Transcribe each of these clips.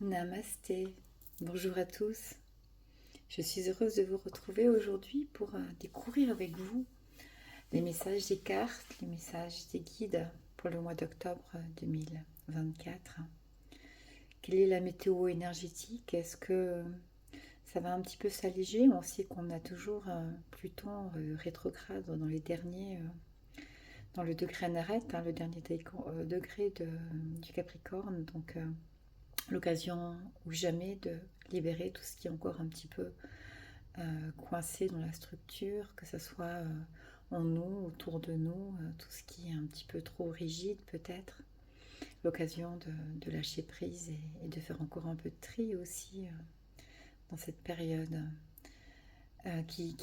Namasté, bonjour à tous. Je suis heureuse de vous retrouver aujourd'hui pour découvrir avec vous les messages des cartes, les messages des guides pour le mois d'octobre 2024. Quelle est la météo énergétique? Est-ce que ça va un petit peu s'alléger? On sait qu'on a toujours Pluton rétrograde dans les derniers, dans le degré Anarette, le dernier degré du Capricorne, donc l'occasion ou jamais de libérer tout ce qui est encore un petit peu coincé dans la structure, que ce soit en nous, autour de nous, tout ce qui est un petit peu trop rigide peut-être. L'occasion de lâcher prise et de faire encore un peu de tri aussi dans cette période qui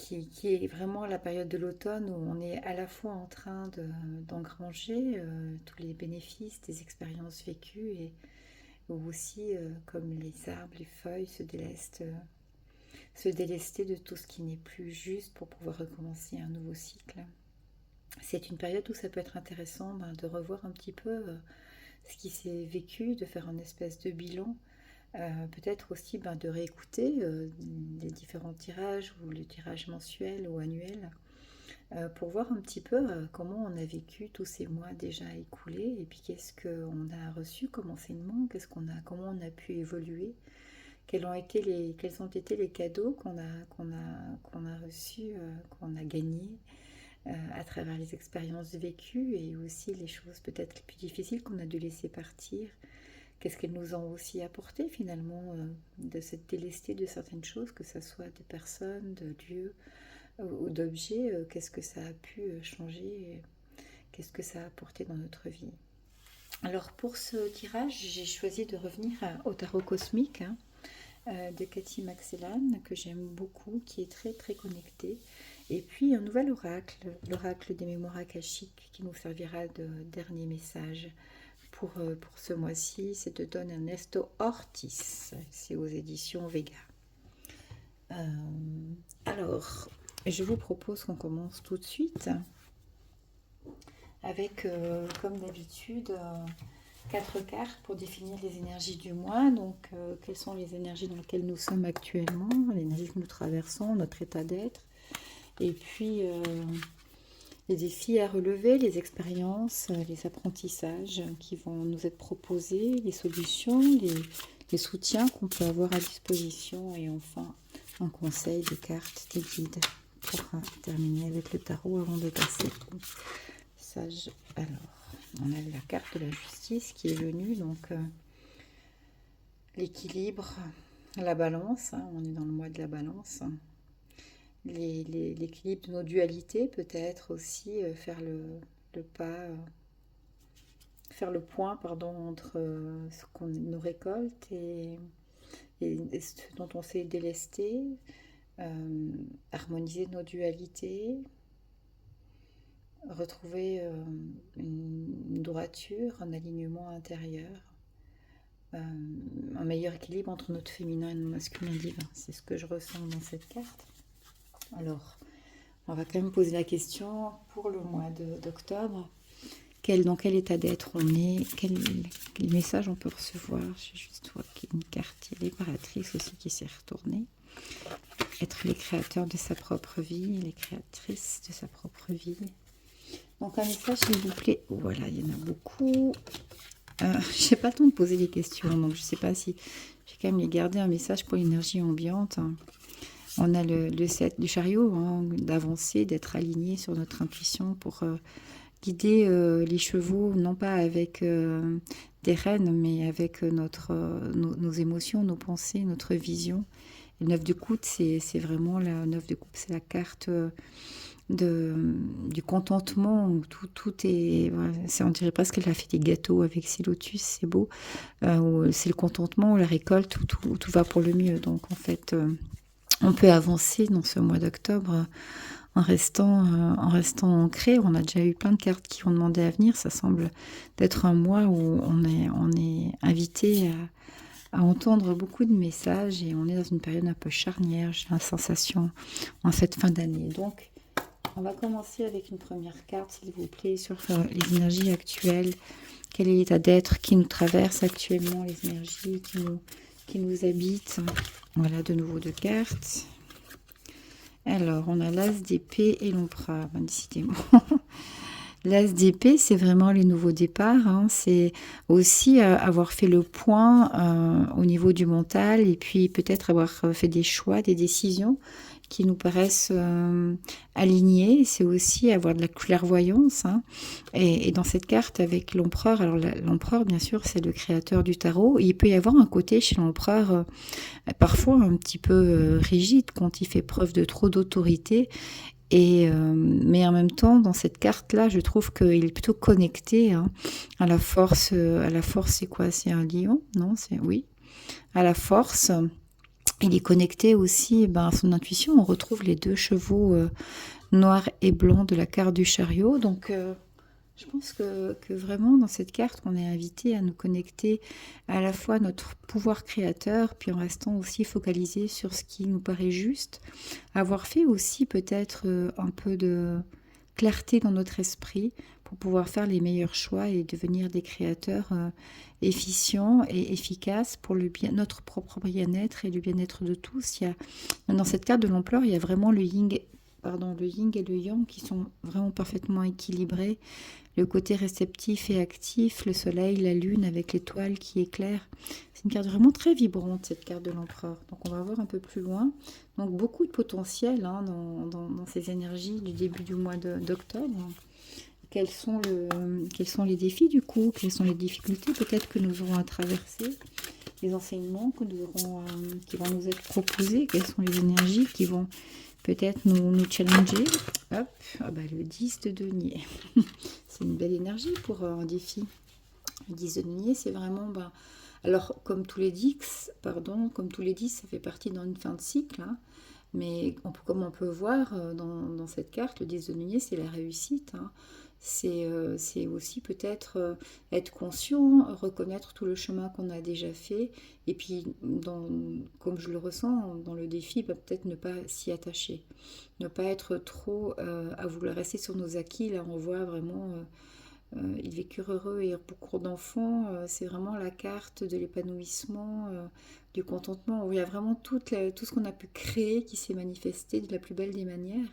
est vraiment la période de l'automne où on est à la fois en train d'engranger tous les bénéfices des expériences vécues et ou aussi comme les arbres, les feuilles se délester de tout ce qui n'est plus juste pour pouvoir recommencer un nouveau cycle. C'est une période où ça peut être intéressant de revoir un petit peu ce qui s'est vécu, de faire une espèce de bilan, peut-être aussi de réécouter les différents tirages ou le tirage mensuel ou annuel pour voir un petit peu comment on a vécu tous ces mois déjà écoulés et puis qu'est-ce qu'on a reçu comme enseignement, comment on a pu évoluer, quels ont été les cadeaux qu'on a reçus, qu'on a gagnés à travers les expériences vécues et aussi les choses peut-être les plus difficiles qu'on a dû laisser partir. Qu'est-ce qu'elles nous ont aussi apporté finalement de se délester de certaines choses, que ce soit de personnes, de lieux ou d'objets, qu'est-ce que ça a pu changer, qu'est-ce que ça a apporté dans notre vie. Alors pour ce tirage, j'ai choisi de revenir au tarot cosmique de Cathy Maxellan, que j'aime beaucoup, qui est très très connecté. Et puis un nouvel oracle, l'oracle des mémoires akashiques, qui nous servira de dernier message pour ce mois-ci. C'est de Don Ernesto Ortiz, c'est aux éditions Vega. Alors, je vous propose qu'on commence tout de suite avec, comme d'habitude, 4 cartes pour définir les énergies du mois. Donc, quelles sont les énergies dans lesquelles nous sommes actuellement, l'énergie que nous traversons, notre état d'être, et puis les défis à relever, les expériences, les apprentissages qui vont nous être proposés, les solutions, les soutiens qu'on peut avoir à disposition, et enfin un conseil, des cartes, des guides pour terminer avec le tarot avant de passer au sage. Alors, on a la carte de la justice qui est venue, donc l'équilibre, la balance, on est dans le mois de la balance, l'équilibre de nos dualités, peut-être aussi faire le pas, faire le point, entre ce qu'on nous récolte et ce dont on s'est délesté, harmoniser nos dualités, retrouver une droiture, un alignement intérieur, un meilleur équilibre entre notre féminin et notre masculin divin. C'est ce que je ressens dans cette carte. Alors, on va quand même poser la question pour le mois d'octobre. Dans quel état d'être on est, quel message on peut recevoir. Je juste vois qu'il y a une carte libératrice aussi qui s'est retournée. Être les créateurs de sa propre vie, les créatrices de sa propre vie. Donc un message s'il vous plaît. Voilà, il y en a beaucoup. Je n'ai pas le temps de poser les questions, donc je ne sais pas si j'ai quand même gardé un message pour l'énergie ambiante. On a le 7 du chariot, d'avancer, d'être aligné sur notre intuition pour guider les chevaux, non pas avec des rênes, mais avec nos émotions, nos pensées, notre vision. Le 9 de coude, c'est vraiment la 9 de coupe, c'est la carte du contentement, où tout est, voilà, on dirait presque qu'elle a fait des gâteaux avec ses lotus, c'est beau. C'est le contentement, la récolte, où tout va pour le mieux. Donc en fait, on peut avancer dans ce mois d'octobre en restant ancré. On a déjà eu plein de cartes qui ont demandé à venir. Ça semble être un mois où on est invité à entendre beaucoup de messages et on est dans une période un peu charnière, j'ai la sensation, en cette fin d'année. Donc, on va commencer avec une première carte, s'il vous plaît, sur les énergies actuelles. Quel est l'état d'être qui nous traverse actuellement, les énergies qui nous habite. Voilà, de nouveau 2 cartes. Alors, on a l'As d'épée et l'Empereur. Ben, décidément. L'As d'épée, c'est vraiment les nouveaux départs. Hein. C'est aussi avoir fait le point au niveau du mental et puis peut-être avoir fait des choix, des décisions qui nous paraissent alignés. C'est aussi avoir de la clairvoyance. Hein. Et dans cette carte avec l'empereur, alors l'empereur, bien sûr, c'est le créateur du tarot. Il peut y avoir un côté chez l'empereur parfois un petit peu rigide quand il fait preuve de trop d'autorité. Mais en même temps, dans cette carte-là, je trouve qu'il est plutôt connecté hein, à la force. À la force, c'est quoi? C'est un lion? Non, c'est oui. À la force. Il est connecté aussi à son intuition. On retrouve les 2 chevaux noirs et blancs de la carte du chariot. Donc, je pense que vraiment, dans cette carte, on est invité à nous connecter à la fois à notre pouvoir créateur, puis en restant aussi focalisé sur ce qui nous paraît juste. Avoir fait aussi peut-être un peu de clarté dans notre esprit pour pouvoir faire les meilleurs choix et devenir des créateurs efficients et efficaces pour notre propre bien-être et le bien-être de tous. Dans cette carte de l'ampleur, il y a vraiment le yin et le yang qui sont vraiment parfaitement équilibrés. Le côté réceptif et actif, le soleil, la lune avec l'étoile qui éclaire. C'est une carte vraiment très vibrante, cette carte de l'empereur. Donc on va voir un peu plus loin. Donc beaucoup de potentiel hein, dans ces énergies du début du mois d'octobre. Quels sont les défis du coup? Quelles sont les difficultés peut-être que nous aurons à traverser? Les enseignements qui vont nous être proposés? Quelles sont les énergies qui vont peut-être nous challenger? Hop, le 10 de denier. C'est une belle énergie pour un défi. Le 10 de denier, c'est vraiment... alors, comme tous les 10, ça fait partie d'une fin de cycle. Hein, mais comme on peut voir dans cette carte, le 10 de denier, c'est la réussite. Hein. C'est aussi peut-être être conscient, reconnaître tout le chemin qu'on a déjà fait. Et puis, comme je le ressens dans le défi, peut-être ne pas s'y attacher. Ne pas être trop à vouloir rester sur nos acquis. Là, on voit vraiment... ils vécurent heureux et beaucoup d'enfants, c'est vraiment la carte de l'épanouissement, du contentement, où il y a vraiment tout ce qu'on a pu créer qui s'est manifesté de la plus belle des manières.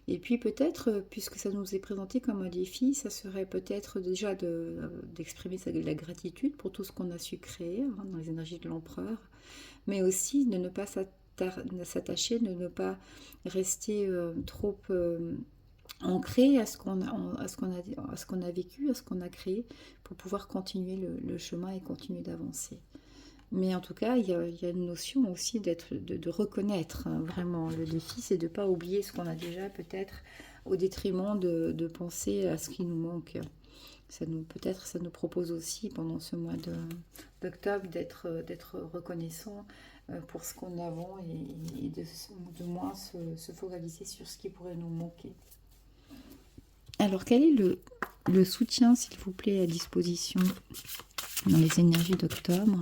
Et puis peut-être, puisque ça nous est présenté comme un défi, ça serait peut-être déjà d'exprimer la gratitude pour tout ce qu'on a su créer hein, dans les énergies de l'empereur, mais aussi de ne pas s'attacher, de ne pas rester trop... ancré à ce qu'on a vécu, à ce qu'on a créé, pour pouvoir continuer le chemin et continuer d'avancer. Mais en tout cas, il y a une notion aussi de reconnaître hein, vraiment. Le défi, c'est de ne pas oublier ce qu'on a déjà, peut-être au détriment de penser à ce qui nous manque. Peut-être ça nous propose aussi pendant ce mois d'octobre d'être reconnaissant pour ce qu'on a et de moins se focaliser sur ce qui pourrait nous manquer. Alors, quel est le soutien, s'il vous plaît, à disposition dans les énergies d'octobre?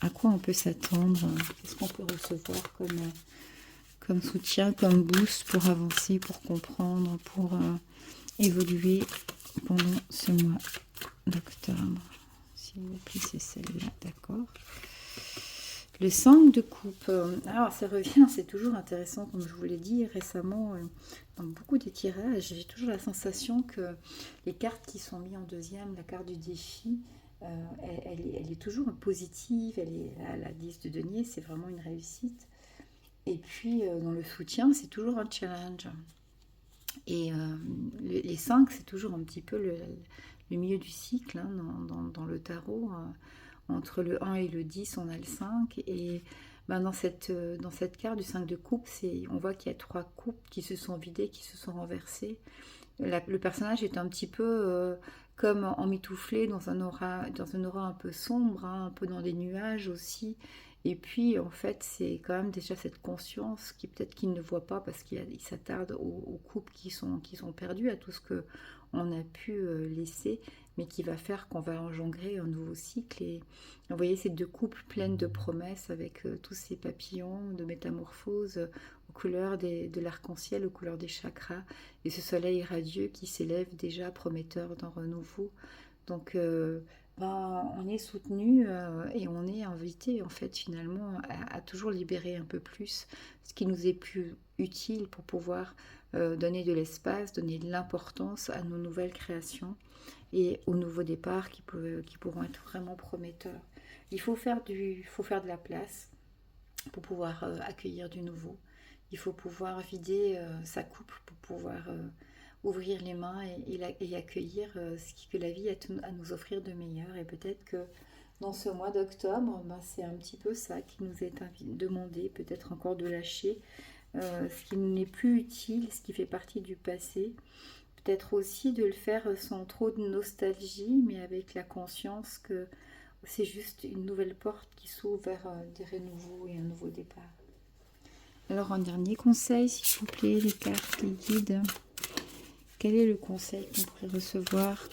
À quoi on peut s'attendre? Qu'est-ce qu'on peut recevoir comme soutien, comme boost pour avancer, pour comprendre, pour évoluer pendant ce mois d'octobre? S'il vous plaît, c'est celle-là, d'accord. Le 5 de coupe, alors ça revient, c'est toujours intéressant, comme je vous l'ai dit récemment, dans beaucoup des tirages, j'ai toujours la sensation que les cartes qui sont mises en deuxième, la carte du défi, elle est toujours positive, elle est à la 10 de denier, c'est vraiment une réussite. Et puis dans le soutien, c'est toujours un challenge. Et les 5, c'est toujours un petit peu le milieu du cycle hein, dans le tarot. Entre le 1 et le 10, on a le 5. Et dans cette carte du 5 de coupe, on voit qu'il y a 3 coupes qui se sont vidées, qui se sont renversées. Le personnage est un petit peu comme emmitouflé dans un aura un peu sombre, hein, un peu dans des nuages aussi. Et puis, en fait, c'est quand même déjà cette conscience qui peut-être qu'il ne voit pas parce qu'il s'attarde aux coupes qui sont perdues, à tout ce qu'on a pu laisser, mais qui va faire qu'on va engendrer un nouveau cycle. Et vous voyez ces 2 coupes pleines de promesses avec tous ces papillons de métamorphose aux couleurs de l'arc-en-ciel, aux couleurs des chakras, et ce soleil radieux qui s'élève déjà prometteur d'un renouveau. Donc ben, on est soutenu et on est invité en fait finalement à toujours libérer un peu plus ce qui nous est plus utile pour pouvoir donner de l'espace, donner de l'importance à nos nouvelles créations et aux nouveaux départs qui pourront être vraiment prometteurs. Il faut faire de la place pour pouvoir accueillir du nouveau. Il faut pouvoir vider sa coupe pour pouvoir ouvrir les mains et accueillir que la vie a à nous offrir de meilleur. Et peut-être que dans ce mois d'octobre, ben, c'est un petit peu ça qui nous est demandé, peut-être encore de lâcher ce qui n'est plus utile, ce qui fait partie du passé. Peut-être aussi de le faire sans trop de nostalgie, mais avec la conscience que c'est juste une nouvelle porte qui s'ouvre vers des renouveaux et un nouveau départ. Alors un dernier conseil, s'il vous plaît, les cartes, les guides. Quel est le conseil qu'on pourrait recevoir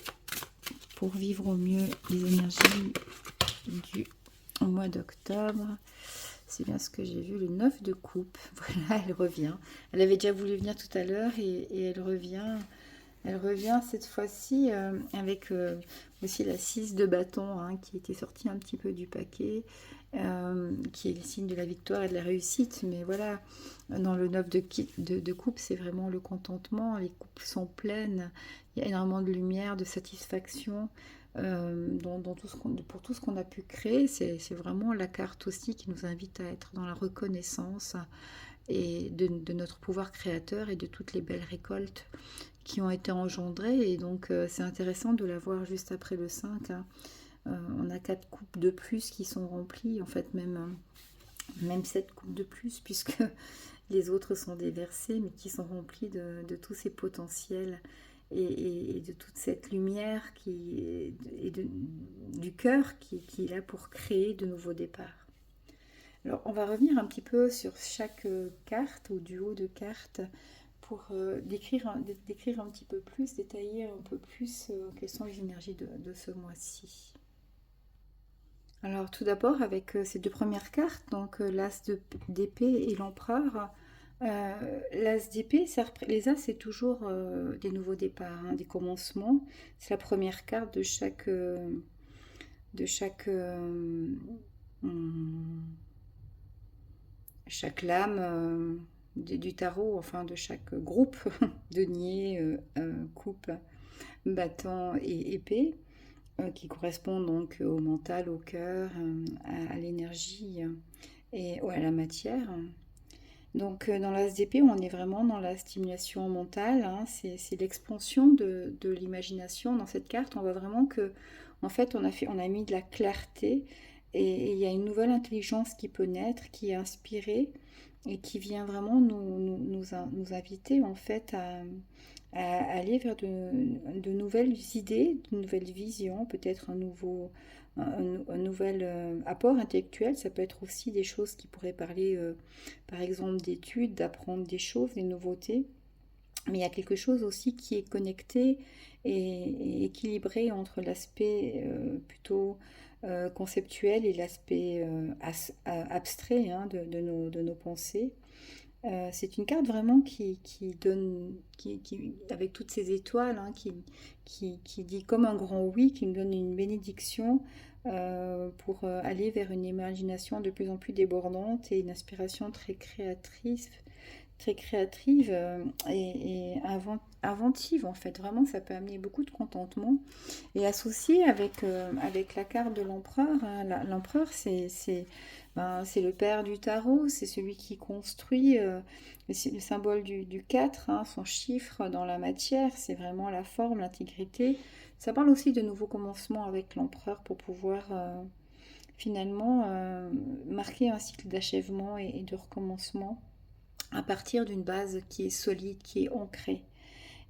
pour vivre au mieux les énergies du mois d'octobre? C'est bien ce que j'ai vu, le 9 de coupe. Voilà, elle revient. Elle avait déjà voulu venir tout à l'heure et elle revient. Elle revient cette fois-ci avec aussi la 6 de bâton hein, qui était sortie un petit peu du paquet, qui est le signe de la victoire et de la réussite. Mais voilà, dans le 9 de coupe, c'est vraiment le contentement. Les coupes sont pleines. Il y a énormément de lumière, de satisfaction dans pour tout ce qu'on a pu créer. C'est vraiment la carte aussi qui nous invite à être dans la reconnaissance et de notre pouvoir créateur et de toutes les belles récoltes qui ont été engendrées. Et donc c'est intéressant de la voir juste après le 5 hein. On a 4 coupes de plus qui sont remplies, en fait même 7 coupes de plus puisque les autres sont déversées mais qui sont remplies de tous ces potentiels et de toute cette lumière du cœur qui est là pour créer de nouveaux départs. Alors on va revenir un petit peu sur chaque carte ou duo de cartes pour décrire un petit peu plus, détailler un peu plus quelles sont les énergies de ce mois-ci. Alors tout d'abord avec ces deux premières cartes, donc d'épée et l'empereur. L'as d'épée, les as c'est toujours des nouveaux départs, hein, des commencements. C'est la première carte de chaque lame du tarot, enfin de chaque groupe, denier, coupe, bâton et épée, qui correspondent donc au mental, au cœur, à l'énergie et à la matière. Donc dans l'as d'épée, on est vraiment dans la stimulation mentale, hein, c'est l'expansion de l'imagination. Dans cette carte, on voit vraiment que en fait on a mis de la clarté et il y a une nouvelle intelligence qui peut naître, qui est inspirée et qui vient vraiment nous inviter en fait à aller vers de nouvelles idées, de nouvelles visions, peut-être un nouvel apport intellectuel. Ça peut être aussi des choses qui pourraient parler, par exemple, d'études, d'apprendre des choses, des nouveautés. Mais il y a quelque chose aussi qui est connecté et équilibré entre l'aspect plutôt conceptuel et l'aspect abstrait hein, de nos pensées. C'est une carte vraiment qui donne, avec toutes ces étoiles, hein, qui dit comme un grand oui, qui nous donne une bénédiction pour aller vers une imagination de plus en plus débordante et une inspiration très créative inventive en fait. Vraiment, ça peut amener beaucoup de contentement. Et associé avec la carte de l'empereur, hein, l'empereur c'est le père du tarot, c'est celui qui construit, le symbole du 4, hein, son chiffre dans la matière, c'est vraiment la forme, l'intégrité. Ça parle aussi de nouveaux commencements avec l'empereur pour pouvoir finalement marquer un cycle d'achèvement et de recommencement à partir d'une base qui est solide, qui est ancrée.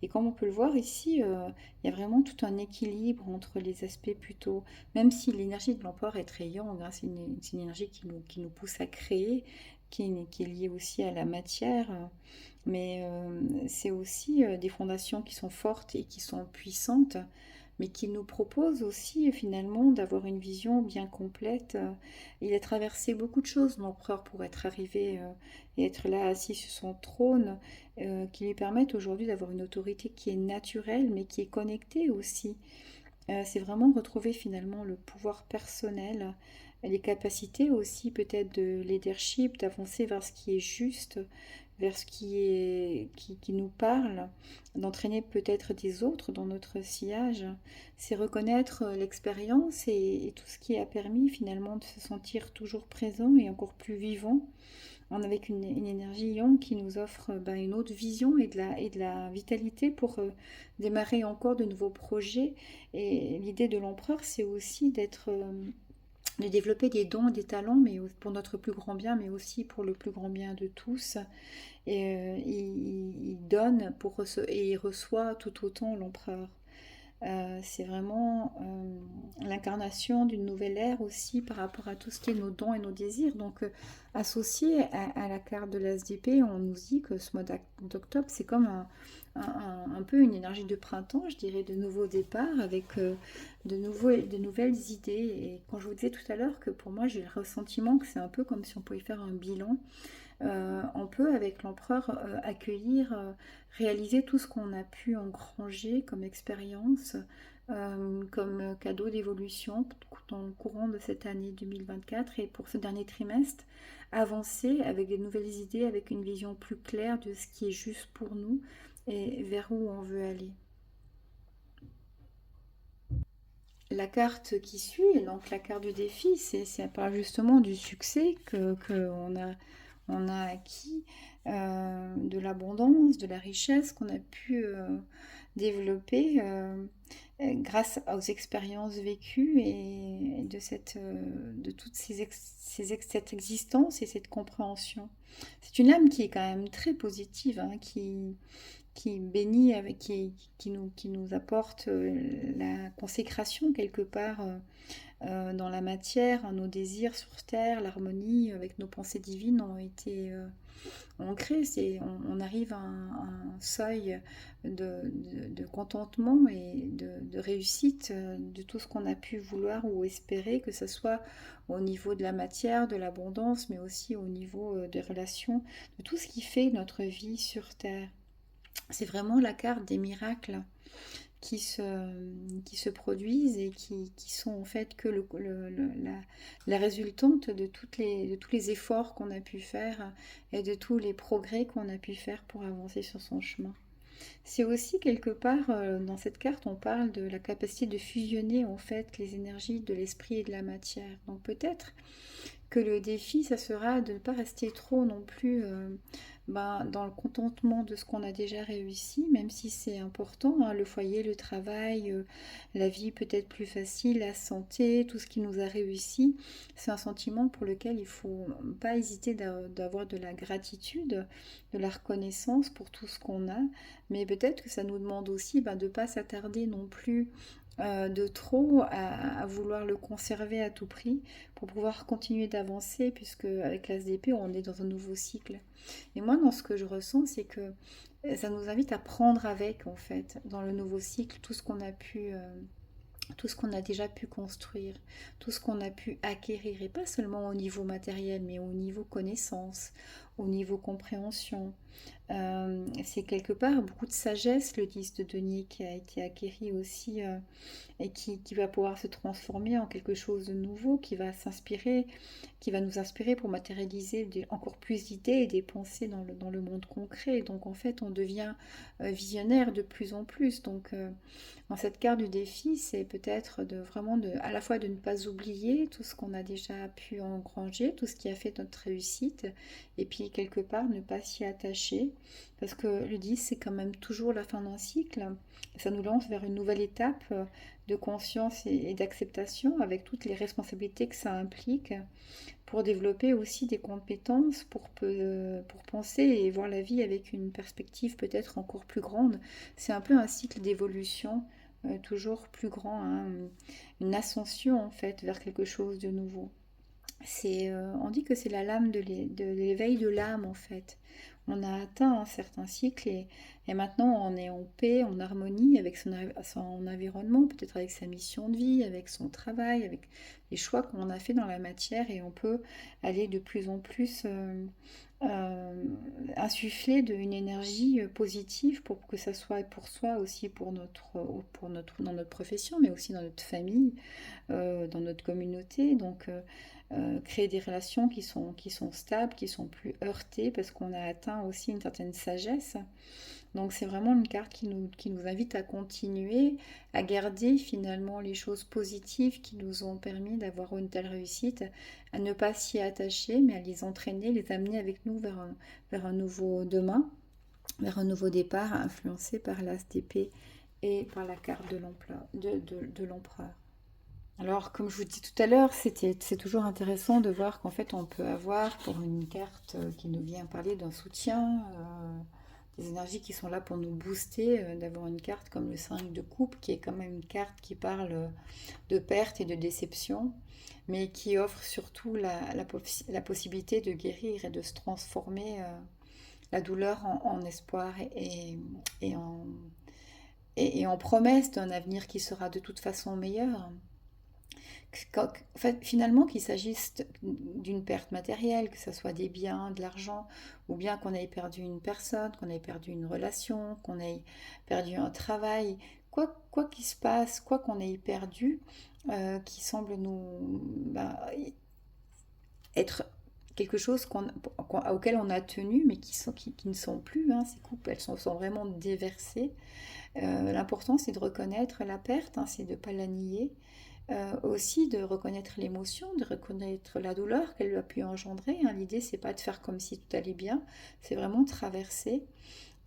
Et comme on peut le voir ici, il y a vraiment tout un équilibre entre les aspects plutôt, même si l'énergie de l'empereur est très yang, hein, c'est une énergie qui nous pousse à créer, qui est liée aussi à la matière, mais c'est aussi des fondations qui sont fortes et qui sont puissantes, mais qui nous proposent aussi finalement d'avoir une vision bien complète. Il a traversé beaucoup de choses, l'empereur, pour être arrivé et être là assis sur son trône, qui lui permettent aujourd'hui d'avoir une autorité qui est naturelle, mais qui est connectée aussi C'est vraiment retrouver finalement le pouvoir personnel, les capacités aussi peut-être de leadership, d'avancer vers ce qui est juste, vers ce qui nous parle, d'entraîner peut-être des autres dans notre sillage. C'est reconnaître l'expérience et tout ce qui a permis finalement de se sentir toujours présent et encore plus vivant, avec une énergie yang qui nous offre une autre vision et de la vitalité pour démarrer encore de nouveaux projets. Et l'idée de l'empereur, c'est aussi de développer des dons, des talents, mais pour notre plus grand bien, mais aussi pour le plus grand bien de tous. Et il donne et il reçoit tout autant l'empereur. C'est vraiment l'incarnation d'une nouvelle ère aussi par rapport à tout ce qui est nos dons et nos désirs. Donc, associé à la carte de l'ASDP, on nous dit que ce mois d'octobre, c'est comme un peu une énergie de printemps, je dirais, de nouveaux départs avec de nouvelles idées. Et quand je vous disais tout à l'heure que pour moi, j'ai le ressentiment que c'est un peu comme si on pouvait faire un bilan, on peut, avec l'empereur, accueillir, réaliser tout ce qu'on a pu engranger comme expérience, comme cadeau d'évolution dans le courant de cette année 2024 et pour ce dernier trimestre, avancer avec des nouvelles idées, avec une vision plus claire de ce qui est juste pour nous et vers où on veut aller. La carte qui suit, donc la carte du défi, ça parle justement du succès on a acquis, de l'abondance, de la richesse qu'on a pu développer grâce aux expériences vécues et de toutes cette existence et cette compréhension. C'est une âme qui est quand même très positive, hein, qui bénit, qui nous apporte la consécration quelque part dans la matière, hein, nos désirs sur terre, l'harmonie avec nos pensées divines ont été ancrés. On arrive à un seuil de contentement et de réussite de tout ce qu'on a pu vouloir ou espérer, que ce soit au niveau de la matière, de l'abondance, mais aussi au niveau des relations, de tout ce qui fait notre vie sur terre. C'est vraiment la carte des miracles qui se produisent et qui sont en fait que la résultante de tous les efforts qu'on a pu faire et de tous les progrès qu'on a pu faire pour avancer sur son chemin. C'est aussi quelque part, dans cette carte, on parle de la capacité de fusionner en fait les énergies de l'esprit et de la matière. Donc peut-être que le défi, ça sera de ne pas rester trop non plus dans le contentement de ce qu'on a déjà réussi, même si c'est important, hein, le foyer, le travail, la vie peut-être plus facile, la santé, tout ce qui nous a réussi. C'est un sentiment pour lequel il ne faut pas hésiter d'avoir de la gratitude, de la reconnaissance pour tout ce qu'on a, mais peut-être que ça nous demande aussi de ne pas s'attarder non plus de trop à vouloir le conserver à tout prix pour pouvoir continuer d'avancer, puisque avec l'ASDP, on est dans un nouveau cycle. Et moi, dans ce que je ressens, c'est que ça nous invite à prendre avec, en fait, dans le nouveau cycle, tout ce qu'on a déjà pu construire, tout ce qu'on a pu acquérir, et pas seulement au niveau matériel, mais au niveau connaissance, au niveau compréhension. C'est quelque part beaucoup de sagesse, le 10 de denier, qui a été acquéri aussi et qui va pouvoir se transformer en quelque chose de nouveau, qui va nous inspirer pour matérialiser encore plus d'idées et des pensées dans le monde concret. Donc en fait, on devient visionnaire de plus en plus. Donc dans cette carte du défi, c'est peut-être à la fois de ne pas oublier tout ce qu'on a déjà pu engranger, tout ce qui a fait notre réussite, et puis quelque part ne pas s'y attacher, parce que le 10, c'est quand même toujours la fin d'un cycle. Ça nous lance vers une nouvelle étape de conscience et d'acceptation avec toutes les responsabilités que ça implique pour développer aussi des compétences pour penser et voir la vie avec une perspective peut-être encore plus grande. C'est un peu un cycle d'évolution toujours plus grand, hein, une ascension en fait vers quelque chose de nouveau. On dit que c'est la lame de l'éveil de l'âme en fait. on a atteint un certain cycle et maintenant on est en paix, en harmonie avec son environnement, peut-être avec sa mission de vie, avec son travail, avec les choix qu'on a fait dans la matière et on peut aller de plus en plus euh, insuffler une énergie positive pour que ça soit pour soi aussi dans notre profession, mais aussi dans notre famille, dans notre communauté. Donc, créer des relations qui sont stables, qui sont plus heurtées, parce qu'on a atteint aussi une certaine sagesse. Donc, c'est vraiment une carte qui nous invite à continuer, à garder finalement les choses positives qui nous ont permis d'avoir une telle réussite, à ne pas s'y attacher, mais à les entraîner, les amener avec nous vers un nouveau demain, vers un nouveau départ, influencé par l'as d'épée et par la carte de l'empereur. Alors, comme je vous dis tout à l'heure, c'est toujours intéressant de voir qu'en fait, on peut avoir pour une carte qui nous vient parler d'un soutien, des énergies qui sont là pour nous booster, d'avoir une carte comme le 5 de coupe, qui est quand même une carte qui parle de perte et de déception, mais qui offre surtout la possibilité de guérir et de se transformer la douleur en espoir et en, et en promesse d'un avenir qui sera de toute façon meilleur. En fait, finalement, qu'il s'agisse d'une perte matérielle, que ce soit des biens, de l'argent, ou bien qu'on ait perdu une personne, qu'on ait perdu une relation, qu'on ait perdu un travail, quoi qu'il se passe, quoi qu'on ait perdu, qui semble être quelque chose auquel on a tenu, mais qui ne sont plus, hein, ces coupes, sont vraiment déversées. L'important, c'est de reconnaître la perte, hein, c'est de ne pas la nier, aussi de reconnaître l'émotion, de reconnaître la douleur qu'elle a pu engendrer, hein. L'idée, c'est pas de faire comme si tout allait bien, c'est vraiment traverser.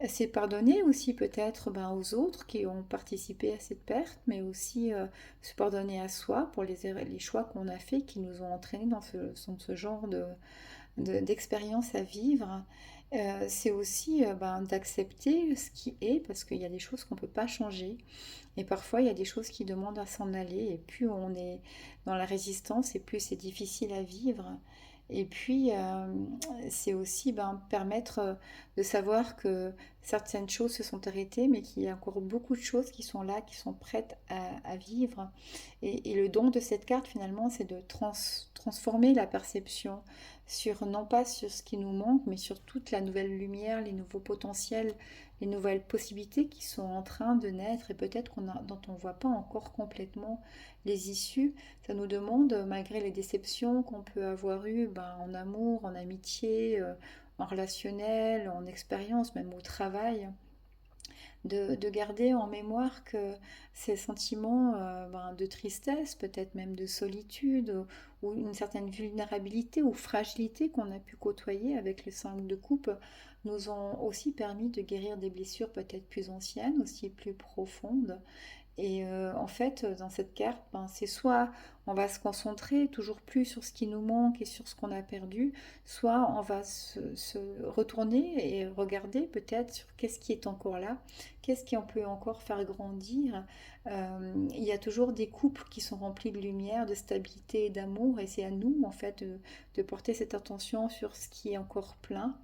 C'est pardonner aussi peut-être aux autres qui ont participé à cette perte, mais aussi se pardonner à soi pour les choix qu'on a faits qui nous ont entraînés dans ce genre d'expérience à vivre. C'est aussi d'accepter ce qui est, parce qu'il y a des choses qu'on ne peut pas changer. Et parfois, il y a des choses qui demandent à s'en aller. Et plus on est dans la résistance, et plus c'est difficile à vivre. Et puis, c'est aussi permettre de savoir que certaines choses se sont arrêtées, mais qu'il y a encore beaucoup de choses qui sont là, qui sont prêtes à vivre. Et le don de cette carte, finalement, c'est de transformer la perception non pas sur ce qui nous manque, mais sur toute la nouvelle lumière, les nouveaux potentiels, les nouvelles possibilités qui sont en train de naître et peut-être dont on ne voit pas encore complètement les issues. Ça nous demande, malgré les déceptions qu'on peut avoir eues en amour, en amitié, en relationnel, en expérience, même au travail, de garder en mémoire que ces sentiments de tristesse, peut-être même de solitude, ou une certaine vulnérabilité ou fragilité qu'on a pu côtoyer avec les 5 de coupe, nous ont aussi permis de guérir des blessures peut-être plus anciennes, aussi plus profondes. Et en fait, dans cette carte, c'est soit on va se concentrer toujours plus sur ce qui nous manque et sur ce qu'on a perdu, soit on va se retourner et regarder peut-être sur qu'est-ce qui est encore là, qu'est-ce qu'on peut encore faire grandir. Il y a toujours des couples qui sont remplis de lumière, de stabilité et d'amour, et c'est à nous en fait de porter cette attention sur ce qui est encore plein.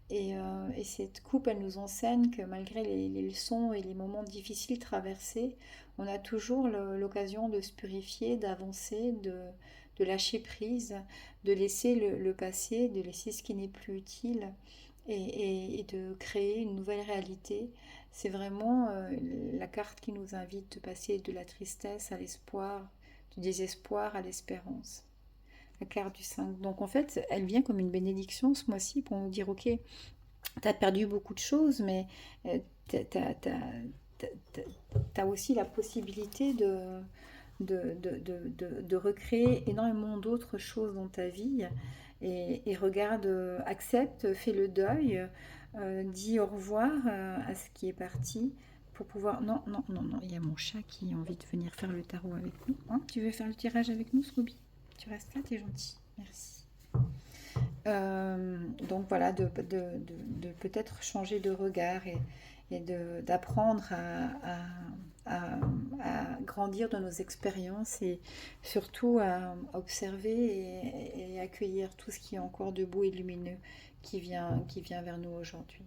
Et cette coupe, elle nous enseigne que malgré les leçons et les moments difficiles traversés, on a toujours l'occasion de se purifier, d'avancer, de lâcher prise, de laisser le passé, de laisser ce qui n'est plus utile et de créer une nouvelle réalité. C'est vraiment la carte qui nous invite de passer de la tristesse à l'espoir, du désespoir à l'espérance. La carte du 5. Donc en fait, elle vient comme une bénédiction ce mois-ci pour nous dire, ok, tu as perdu beaucoup de choses, mais tu as aussi la possibilité de recréer énormément d'autres choses dans ta vie. Et regarde, accepte, fais le deuil, dis au revoir à ce qui est parti pour pouvoir... Non, non, non, non, il y a mon chat qui a envie de venir faire le tarot avec nous. Hein, tu veux faire le tirage avec nous, Scooby? Tu restes là, t'es gentil. Merci. Donc voilà, de peut-être changer de regard et d'apprendre à grandir dans nos expériences et surtout à observer et accueillir tout ce qui est encore de beau et lumineux qui vient vers nous aujourd'hui.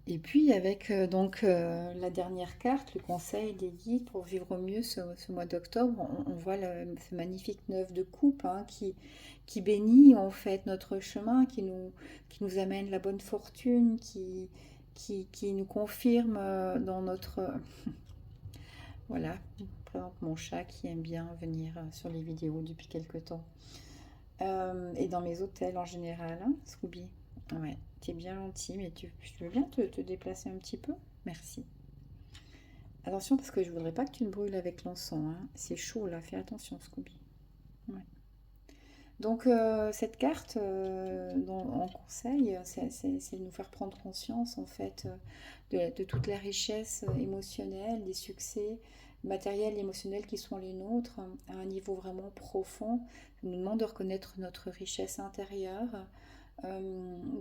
Et puis avec la dernière carte, le conseil des guides pour vivre au mieux ce mois d'octobre, on voit ce magnifique 9 de coupe hein, qui bénit en fait notre chemin, qui nous amène la bonne fortune, qui nous confirme dans notre... Voilà, je présente mon chat qui aime bien venir sur les vidéos depuis quelque temps. Et dans mes hôtels en général, hein, Scooby. Ouais, t'es bien gentil, mais tu veux bien te déplacer un petit peu? Merci. Attention parce que je voudrais pas que tu te brûles avec l'encens, hein. C'est chaud là, fais attention Scooby. Ouais. Donc cette carte en conseil, c'est de nous faire prendre conscience en fait de toute la richesse émotionnelle, des succès matériels et émotionnels qui sont les nôtres à un niveau vraiment profond. Ça nous demande de reconnaître notre richesse intérieure,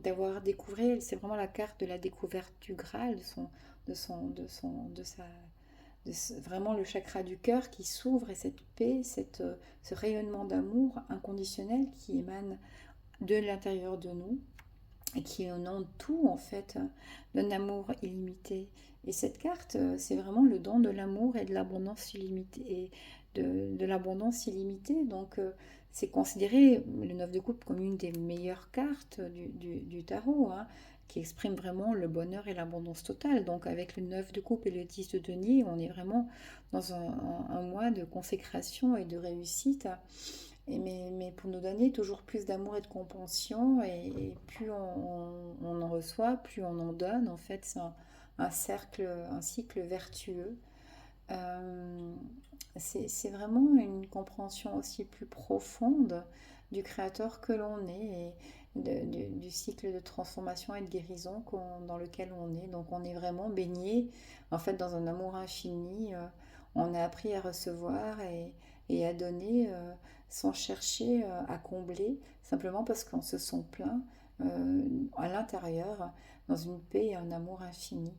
d'avoir découvert, c'est vraiment la carte de la découverte du Graal, de sa vraiment le chakra du cœur qui s'ouvre et cette paix, ce rayonnement d'amour inconditionnel qui émane de l'intérieur de nous et qui inonde tout en fait d'un amour illimité. Et cette carte, c'est vraiment le don de l'amour et de l'abondance illimitée. Et de l'abondance illimitée. Donc c'est considéré le 9 de coupe comme une des meilleures cartes du tarot, hein, qui exprime vraiment le bonheur et l'abondance totale. Donc avec le 9 de coupe et le 10 de denier, on est vraiment dans un mois de consécration et de réussite. Mais pour nous donner toujours plus d'amour et de compréhension, et plus on en reçoit, plus on en donne. En fait, c'est un cycle vertueux. Euh, c'est vraiment une compréhension aussi plus profonde du créateur que l'on est et du cycle de transformation et de guérison dans lequel on est. Donc on est vraiment baigné en fait dans un amour infini. On a appris à recevoir et à donner sans chercher à combler, simplement parce qu'on se sent plein à l'intérieur, dans une paix et un amour infini.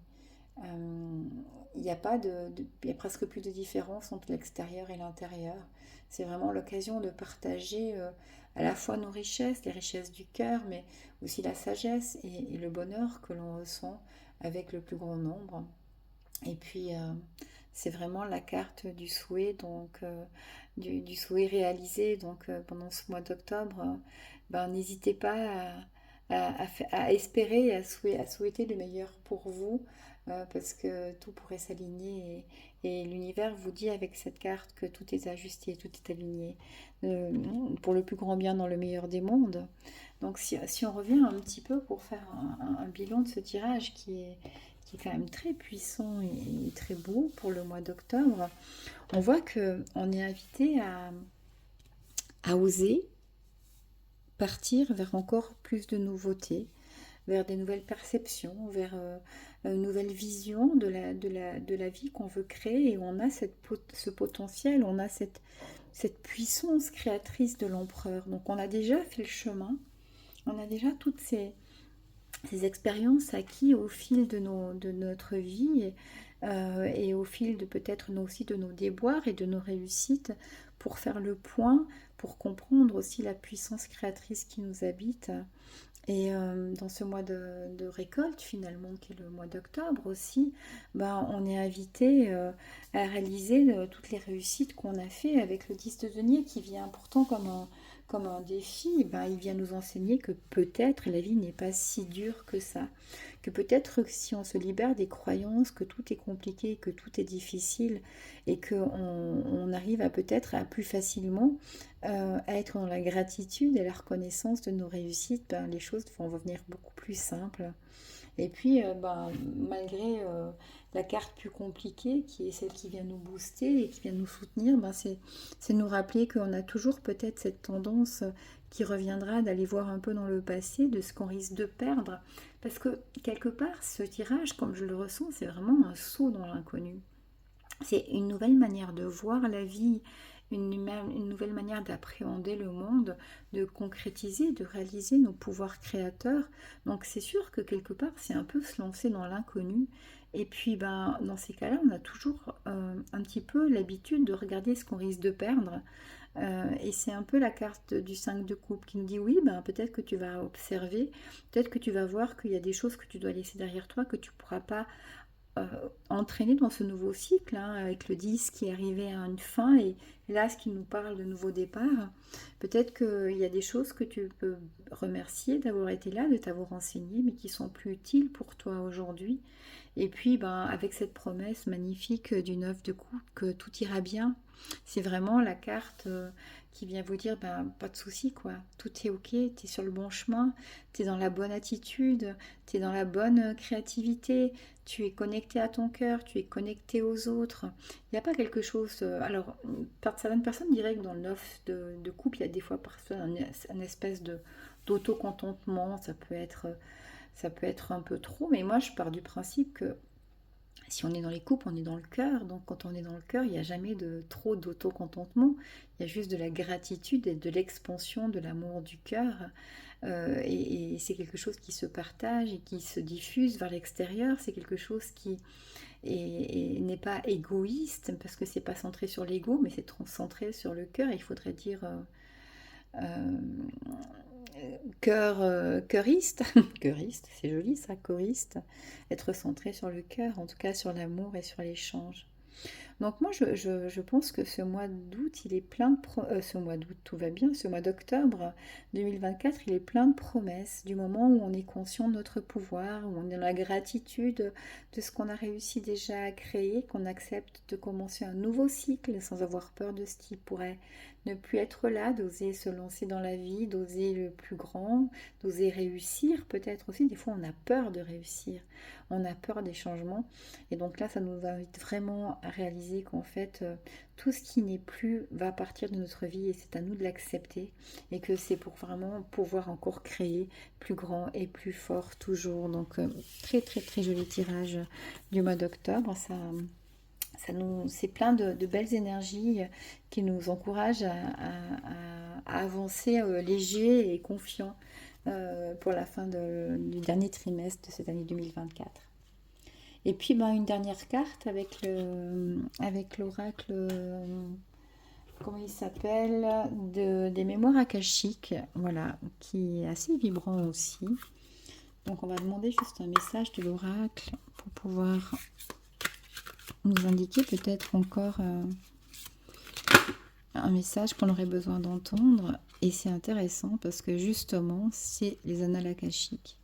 Euh, il n'y a pas il y a presque plus de différence entre l'extérieur et l'intérieur. C'est vraiment l'occasion de partager à la fois nos richesses, les richesses du cœur, mais aussi la sagesse et le bonheur que l'on ressent avec le plus grand nombre. Et puis, c'est vraiment la carte du souhait, donc du souhait réalisé. Donc, pendant ce mois d'octobre, ben, n'hésitez pas à espérer et à souhaiter le meilleur pour vous, parce que tout pourrait s'aligner. Et l'univers vous dit avec cette carte que tout est ajusté, tout est aligné, euh, pour le plus grand bien dans le meilleur des mondes. Donc, si on revient un petit peu pour faire un bilan de ce tirage qui est quand même très puissant et très beau pour le mois d'octobre, on voit que on est invité à oser partir vers encore plus de nouveautés, vers des nouvelles perceptions, vers une nouvelle vision de la vie qu'on veut créer. Et on a ce potentiel, on a cette puissance créatrice de l'empereur. Donc on a déjà fait le chemin, on a déjà toutes ces expériences acquises au fil de notre vie et au fil de peut-être aussi de nos déboires et de nos réussites pour faire le point, pour comprendre aussi la puissance créatrice qui nous habite. Et dans ce mois de récolte finalement, qui est le mois d'octobre aussi, ben, on est invité à réaliser toutes les réussites qu'on a fait avec le 10 de denier qui vient pourtant comme un défi. Ben, il vient nous enseigner que peut-être la vie n'est pas si dure que ça, que peut-être si on se libère des croyances que tout est compliqué, que tout est difficile et qu'on arrive à peut-être à plus facilement à être dans la gratitude et la reconnaissance de nos réussites, ben, les choses vont venir beaucoup plus simples. Et puis, ben, malgré la carte plus compliquée, qui est celle qui vient nous booster et qui vient nous soutenir, ben, c'est nous rappeler qu'on a toujours peut-être cette tendance qui reviendra d'aller voir un peu dans le passé, de ce qu'on risque de perdre. Parce que quelque part, ce tirage, comme je le ressens, c'est vraiment un saut dans l'inconnu. C'est une nouvelle manière de voir la vie, une nouvelle manière d'appréhender le monde, de concrétiser, de réaliser nos pouvoirs créateurs. Donc c'est sûr que quelque part, c'est un peu se lancer dans l'inconnu Et puis, ben, dans ces cas-là, on a toujours un petit peu l'habitude de regarder ce qu'on risque de perdre. Et c'est un peu la carte du 5 de coupe qui nous dit oui, ben, peut-être que tu vas observer, peut-être que tu vas voir qu'il y a des choses que tu dois laisser derrière toi, que tu ne pourras pas euh, entraîner dans ce nouveau cycle, hein, avec le 10 qui est arrivé à une fin et là ce qui nous parle de nouveau départ. Peut-être qu'il y a des choses que tu peux remercier d'avoir été là, de t'avoir enseigné, mais qui sont plus utiles pour toi aujourd'hui. Et puis, ben, avec cette promesse magnifique du 9 de coupe, que tout ira bien, c'est vraiment la carte qui vient vous dire, ben, pas de souci, quoi. Tout est ok, tu es sur le bon chemin, tu es dans la bonne attitude, tu es dans la bonne créativité, tu es connecté à ton cœur, tu es connecté aux autres. Il n'y a pas quelque chose... alors, certaines personnes diraient que dans le 9 de coupe, il y a des fois parfois un espèce de d'autocontentement, ça peut être un peu trop, mais moi je pars du principe que si on est dans les couples, on est dans le cœur, donc quand on est dans le cœur, il n'y a jamais de trop d'autocontentement, il y a juste de la gratitude et de l'expansion de l'amour du cœur, et c'est quelque chose qui se partage et qui se diffuse vers l'extérieur, c'est quelque chose qui n'est pas égoïste, parce que c'est pas centré sur l'ego, mais c'est centré sur le cœur, il faudrait dire... euh, Cœuriste, cœuriste, c'est joli ça, choriste, être centré sur le cœur, en tout cas sur l'amour et sur l'échange. Donc moi, je pense que ce mois d'août, il est plein de... ce mois d'août, tout va bien. Ce mois d'octobre 2024, il est plein de promesses. Du moment où on est conscient de notre pouvoir, où on est dans la gratitude de ce qu'on a réussi déjà à créer, qu'on accepte de commencer un nouveau cycle sans avoir peur de ce qui pourrait ne plus être là, d'oser se lancer dans la vie, d'oser le plus grand, d'oser réussir peut-être aussi. Des fois, on a peur de réussir, on a peur des changements. Et donc là, ça nous invite vraiment à réaliser qu'en fait, tout ce qui n'est plus va partir de notre vie et c'est à nous de l'accepter. Et que c'est pour vraiment pouvoir encore créer plus grand et plus fort toujours. Donc très très très joli tirage du mois d'octobre. C'est plein de belles énergies qui nous encouragent à avancer léger et confiant pour la fin du dernier trimestre de cette année 2024. Et puis ben, une dernière carte avec l'oracle, comment il s'appelle, des mémoires akashiques, voilà, qui est assez vibrant aussi. Donc on va demander juste un message de l'oracle pour pouvoir nous indiquer peut-être encore un message qu'on aurait besoin d'entendre. Et c'est intéressant parce que justement, c'est les annales akashiques.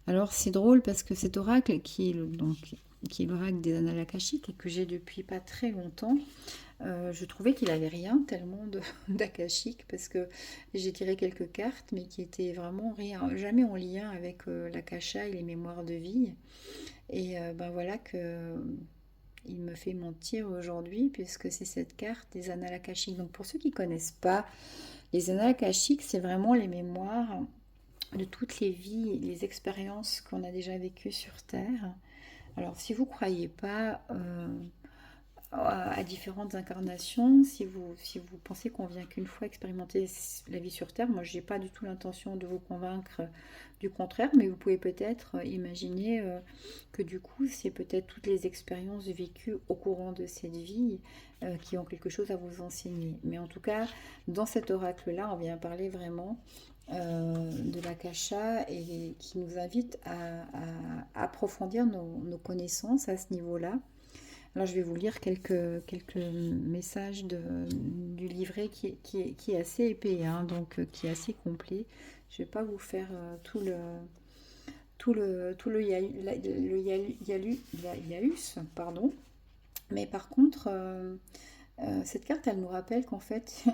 Alors c'est drôle parce que cet oracle qui est l'oracle des annales akashiques et que j'ai depuis pas très longtemps, je trouvais qu'il avait rien tellement d'akashique parce que j'ai tiré quelques cartes mais qui étaient vraiment rien, jamais en lien avec l'akasha et les mémoires de vie. Et ben voilà que il me fait mentir aujourd'hui puisque c'est cette carte des annales akashiques. Donc pour ceux qui ne connaissent pas, les annales akashiques, c'est vraiment les mémoires de toutes les vies, les expériences qu'on a déjà vécues sur Terre. Alors si vous ne croyez pas à différentes incarnations, si vous pensez qu'on vient qu'une fois expérimenter la vie sur Terre, moi je n'ai pas du tout l'intention de vous convaincre du contraire, mais vous pouvez peut-être imaginer que du coup c'est peut-être toutes les expériences vécues au courant de cette vie qui ont quelque chose à vous enseigner. Mais en tout cas, dans cet oracle-là, on vient parler vraiment de l'akasha et qui nous invite à approfondir nos connaissances à ce niveau-là. Alors je vais vous lire quelques messages du livret qui est assez épais, hein, donc qui est assez complet. Je ne vais pas vous faire tout le yaïus, pardon. Mais par contre, cette carte, elle nous rappelle qu'en fait,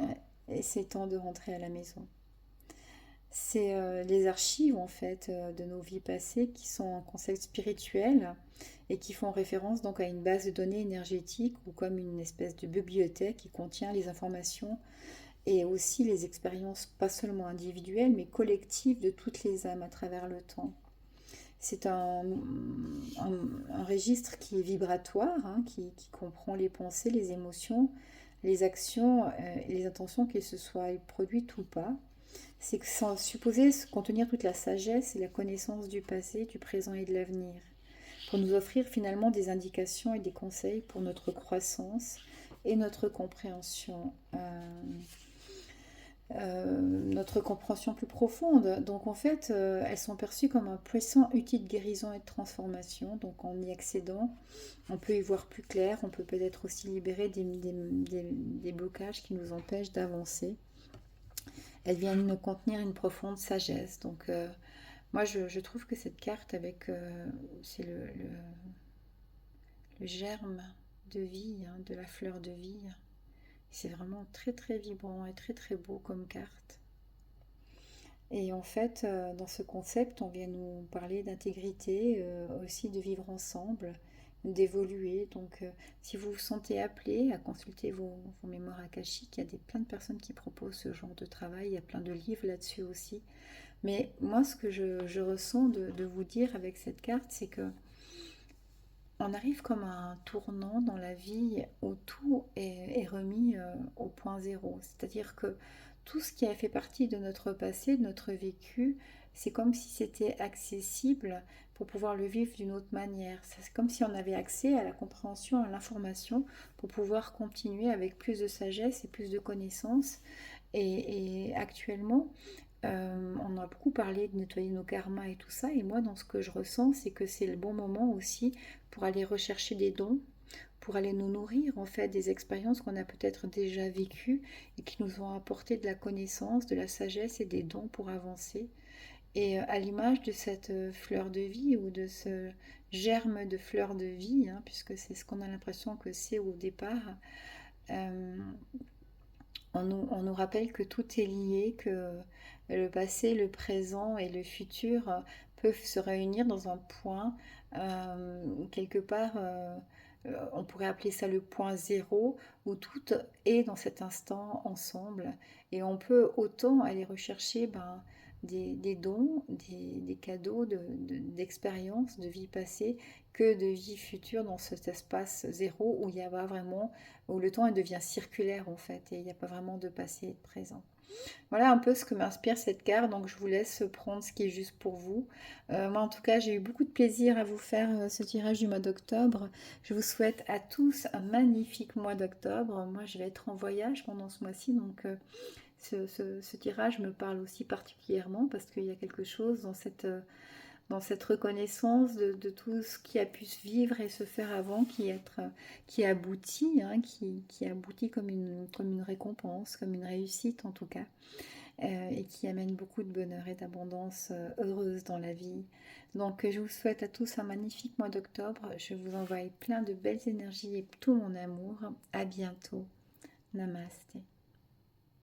c'est temps de rentrer à la maison. C'est les archives en fait de nos vies passées qui sont un concept spirituel et qui font référence donc à une base de données énergétique ou comme une espèce de bibliothèque qui contient les informations et aussi les expériences pas seulement individuelles mais collectives de toutes les âmes à travers le temps. C'est un registre qui est vibratoire, hein, qui comprend les pensées, les émotions, les actions et les intentions, qu'elles se soient produites ou pas. C'est supposé contenir toute la sagesse et la connaissance du passé, du présent et de l'avenir. pour nous offrir finalement des indications et des conseils pour notre croissance et notre compréhension plus profonde. Donc en fait, elles sont perçues comme un puissant outil de guérison et de transformation. Donc en y accédant, on peut y voir plus clair, on peut peut-être aussi libérer des blocages qui nous empêchent d'avancer. Elles viennent contenir une profonde sagesse. Donc moi, je trouve que cette carte avec, c'est le germe de vie, hein, de la fleur de vie. C'est vraiment très très vibrant et très très beau comme carte. Et en fait, dans ce concept, on vient nous parler d'intégrité, aussi de vivre ensemble, d'évoluer. Donc, si vous vous sentez appelé à consulter vos mémoires akashiques, il y a plein de personnes qui proposent ce genre de travail. Il y a plein de livres là-dessus aussi. Mais moi, ce que je ressens de vous dire avec cette carte, c'est que on arrive comme à un tournant dans la vie où tout est remis au point zéro. C'est-à-dire que tout ce qui a fait partie de notre passé, de notre vécu, c'est comme si c'était accessible pour pouvoir le vivre d'une autre manière. C'est comme si on avait accès à la compréhension, à l'information pour pouvoir continuer avec plus de sagesse et plus de connaissances. Et actuellement, on a beaucoup parlé de nettoyer nos karmas et tout ça, et moi, dans ce que je ressens, c'est que c'est le bon moment aussi pour aller rechercher des dons, pour aller nous nourrir en fait des expériences qu'on a peut-être déjà vécues et qui nous ont apporté de la connaissance, de la sagesse et des dons pour avancer. Et à l'image de cette fleur de vie ou de ce germe de fleur de vie, hein, puisque c'est ce qu'on a l'impression que c'est au départ, euh, on nous rappelle que tout est lié, que le passé, le présent et le futur peuvent se réunir dans un point, quelque part, on pourrait appeler ça le point zéro, où tout est dans cet instant ensemble. Et on peut autant aller rechercher des dons, des cadeaux d'expérience, de vie passée, que de vie future dans cet espace zéro où il y a pas vraiment où le temps devient circulaire en fait et il n'y a pas vraiment de passé et de présent. Voilà un peu ce que m'inspire cette carte, donc je vous laisse prendre ce qui est juste pour vous. Moi en tout cas j'ai eu beaucoup de plaisir à vous faire ce tirage du mois d'octobre. Je vous souhaite à tous un magnifique mois d'octobre. Moi je vais être en voyage pendant ce mois-ci, donc ce tirage me parle aussi particulièrement parce qu'il y a quelque chose dans cette reconnaissance de tout ce qui a pu se vivre et se faire avant, qui aboutit, hein, qui aboutit comme une récompense, comme une réussite en tout cas, et qui amène beaucoup de bonheur et d'abondance heureuse dans la vie. Donc je vous souhaite à tous un magnifique mois d'octobre. Je vous envoie plein de belles énergies et tout mon amour. À bientôt. Namasté.